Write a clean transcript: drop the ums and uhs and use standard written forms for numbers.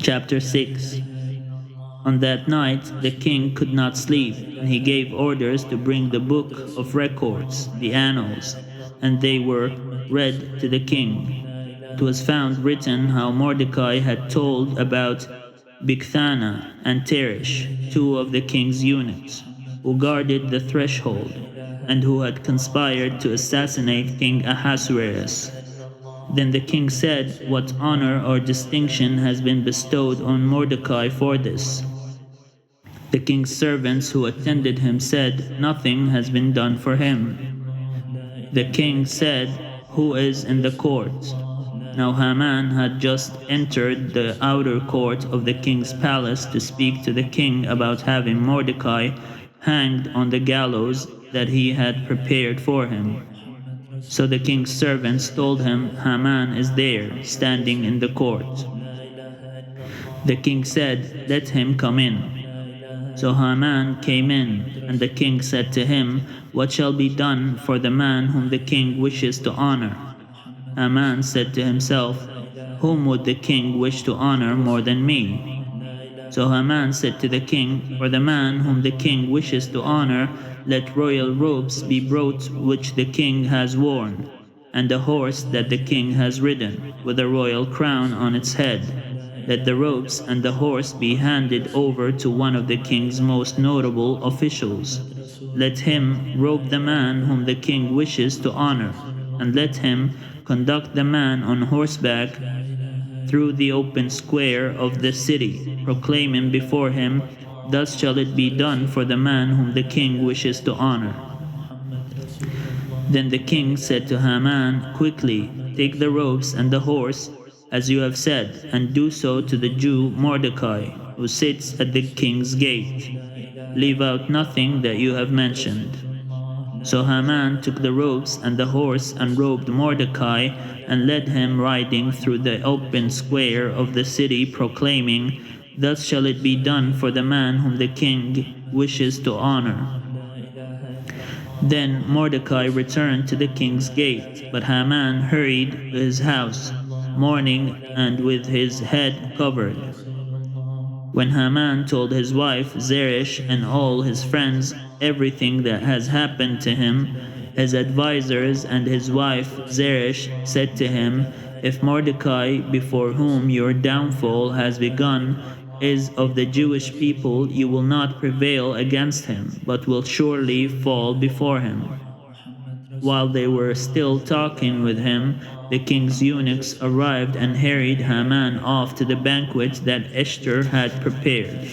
Chapter 6. On that night the king could not sleep, and he gave orders to bring the book of records, the annals, and they were read to the king. It was found written how Mordecai had told about Bigthana and Teresh, two of the king's eunuchs, who guarded the threshold, and who had conspired to assassinate King Ahasuerus. Then the king said, "What honor or distinction has been bestowed on Mordecai for this?" The king's servants who attended him said, "Nothing has been done for him." The king said, "Who is in the court?" Now Haman had just entered the outer court of the king's palace to speak to the king about having Mordecai hanged on the gallows that he had prepared for him. So the king's servants told him, "Haman is there, standing in the court." The king said, "Let him come in." So Haman came in, and the king said to him, "What shall be done for the man whom the king wishes to honor?" Haman said to himself, "Whom would the king wish to honor more than me?" So Haman said to the king, "For the man whom the king wishes to honor, let royal robes be brought which the king has worn, and a horse that the king has ridden, with a royal crown on its head. Let the robes and the horse be handed over to one of the king's most notable officials. Let him robe the man whom the king wishes to honor, and let him conduct the man on horseback through the open square of the city, proclaiming before him, 'Thus shall it be done for the man whom the king wishes to honor.'" Then the king said to Haman, "Quickly, take the robes and the horse, as you have said, and do so to the Jew Mordecai, who sits at the king's gate. Leave out nothing that you have mentioned." So Haman took the robes and the horse and robed Mordecai and led him riding through the open square of the city, proclaiming, "Thus shall it be done for the man whom the king wishes to honor." Then Mordecai returned to the king's gate, but Haman hurried to his house, mourning and with his head covered. When Haman told his wife Zeresh and all his friends everything that has happened to him, his advisers and his wife Zeresh said to him, "If Mordecai, before whom your downfall has begun, is of the Jewish people, you will not prevail against him, but will surely fall before him." While they were still talking with him, the king's eunuchs arrived and hurried Haman off to the banquet that Esther had prepared.